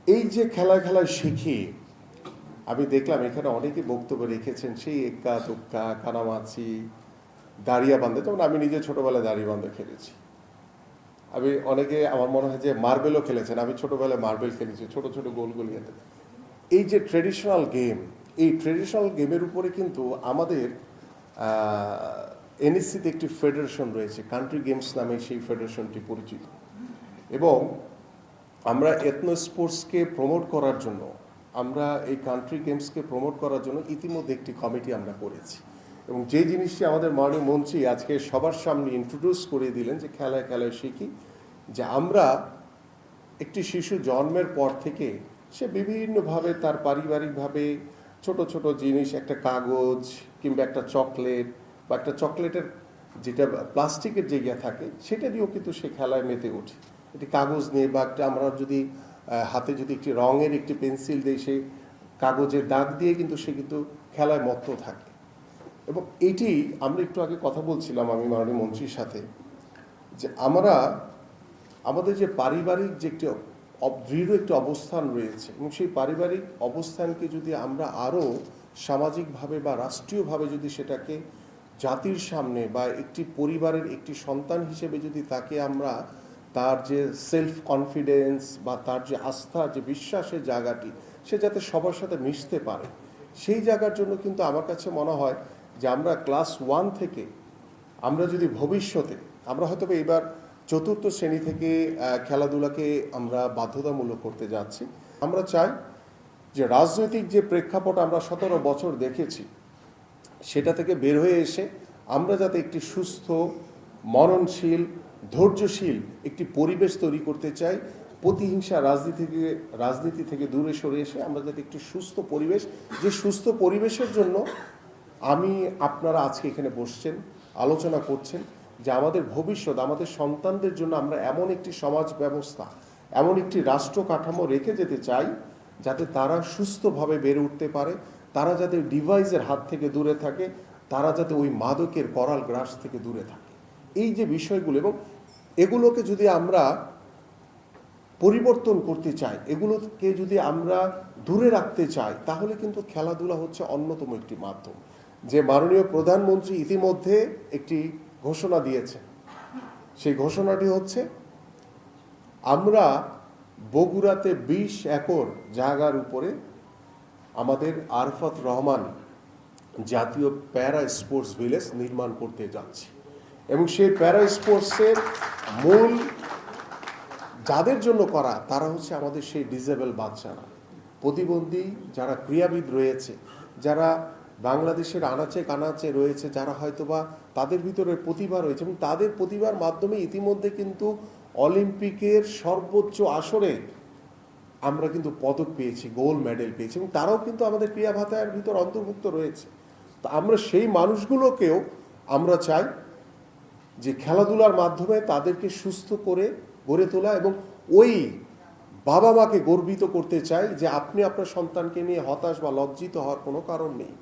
এই যে খেলায় খেলায় শিখি, আমি দেখলাম এখানে অনেকে বক্তব্য রেখেছেন, সেই এক্কা তুক্কা কানামাছি দাঁড়িয়া বান্ধে, যেমন আমি নিজে ছোটবেলায় দাঁড়িয়ে বান্ধে খেলেছি। আমি অনেকে আমার মনে হয় যে মার্বেলও খেলেছেন, আমি ছোটবেলায় মার্বেল খেলেছি, ছোট ছোট গোল গোল খেতে। এই যে ট্রেডিশনাল গেম, এই ট্রেডিশনাল গেমের উপরে কিন্তু আমাদের এনএসসিতে একটি ফেডারেশন রয়েছে, কান্ট্রি গেমস নামে সেই ফেডারেশনটি পরিচিত। এবং আমরা এথনো স্পোর্টসকে প্রমোট করার জন্য, আমরা এই কান্ট্রি গেমসকে প্রমোট করার জন্য ইতিমধ্যে একটি কমিটি আমরা করেছি। এবং যে জিনিসটি আমাদের মাননীয় মন্ত্রী আজকে সবার সামনে ইন্ট্রোডিউস করে দিলেন, যে খেলায় খেলায় শিখি, যে আমরা একটি শিশু জন্মের পর থেকে সে বিভিন্নভাবে তার পারিবারিকভাবে ছোট ছোট জিনিস, একটা কাগজ কিংবা একটা চকলেট বা একটা চকলেটের যেটা প্লাস্টিকের জায়গা থাকে, সেটা দিয়েও কিন্তু সে খেলায় মেতে ওঠে। একটি কাগজ নিয়ে বা একটা আমরা যদি হাতে যদি একটি রঙের একটি পেন্সিল দিই, সেই কাগজের দাগ দিয়ে কিন্তু সে কিন্তু খেলায় মত্ত থাকে। এবং এটি আমরা একটু আগে কথা বলছিলাম আমি মাননীয় মন্ত্রীর সাথে, যে আমরা আমাদের যে পারিবারিক যে একটি দৃঢ় একটি অবস্থান রয়েছে, এবং সেই পারিবারিক অবস্থানকে যদি আমরা আরও সামাজিকভাবে বা রাষ্ট্রীয়ভাবে যদি সেটাকে জাতির সামনে বা একটি পরিবারের একটি সন্তান হিসেবে যদি তাকে আমরা তার যে সেলফ কনফিডেন্স বা তার যে আস্থা, যে বিশ্বাসের জায়গাটি, সে যাতে সবার সাথে মিশতে পারে, সেই জায়গার জন্য কিন্তু আমার কাছে মনে হয় যে আমরা ক্লাস 1 থেকে আমরা যদি ভবিষ্যতে, আমরা হয়তো এবার 4র্থ শ্রেণী থেকে খেলাধুলাকে আমরা বাধ্যতামূলক করতে যাচ্ছি। আমরা চাই যে রাজনৈতিক যে প্রেক্ষাপট আমরা 17 বছর দেখেছি, সেটা থেকে বের হয়ে এসে আমরা যাতে একটি সুস্থ, মননশীল, ধৈর্যশীল একটি পরিবেশ তৈরি করতে চাই। প্রতিহিংসা রাজনীতি থেকে দূরে সরে এসে আমরা যাতে একটি সুস্থ পরিবেশ, যে সুস্থ পরিবেশের জন্য আপনারা আজকে এখানে বসছেন, আলোচনা করছেন, যে আমাদের ভবিষ্যৎ, আমাদের সন্তানদের জন্য আমরা এমন একটি সমাজ ব্যবস্থা, এমন একটি রাষ্ট্র কাঠামো রেখে যেতে চাই যাতে তারা সুস্থভাবে বেড়ে উঠতে পারে, তারা যাতে ডিভাইসের হাত থেকে দূরে থাকে, তারা যাতে ওই মাদকের করাল গ্রাস থেকে দূরে থাকে। এই যে বিষয়গুলো, এবং এগুলোকে যদি আমরা পরিবর্তন করতে চাই, এগুলোকে যদি আমরা দূরে রাখতে চাই, তাহলে কিন্তু খেলাধুলা হচ্ছে অন্যতম একটি মাধ্যম। যে মাননীয় প্রধানমন্ত্রী ইতিমধ্যে একটি ঘোষণা দিয়েছেন, সেই ঘোষণাটি হচ্ছে আমরা বগুড়াতে 20 একর জায়গার উপরে আমাদের আরফাত রহমান জাতীয় প্যারা স্পোর্টস ভিলেজ নির্মাণ করতে যাচ্ছি। এবং সেই প্যারা স্পোর্টসের মূল যাদের জন্য করা, তারা হচ্ছে আমাদের সেই ডিসেবল বাচ্চারা, প্রতিবন্ধী যারা ক্রীড়াবিদ রয়েছে, যারা বাংলাদেশের আনাচে কানাচে রয়েছে, যারা হয়তোবা তাদের ভিতরে প্রতিভা রয়েছে, এবং তাদের প্রতিভার মাধ্যমে ইতিমধ্যে কিন্তু অলিম্পিকের সর্বোচ্চ আসরে আমরা কিন্তু পদক পেয়েছি, গোল্ড মেডেল পেয়েছি, এবং তারাও কিন্তু আমাদের ক্রীড়া ভাতার ভিতর অন্তর্ভুক্ত রয়েছে। তো আমরা সেই মানুষগুলোকেও আমরা চাই যে খেলাধুলার মাধ্যমে তাদেরকে সুস্থ করে গড়ে তোলা, এবং ওই বাবা মাকে গর্বিত করতে চাই যে আপনি আপনার সন্তানকে নিয়ে হতাশ বা লজ্জিত হওয়ার কোনো কারণ নেই।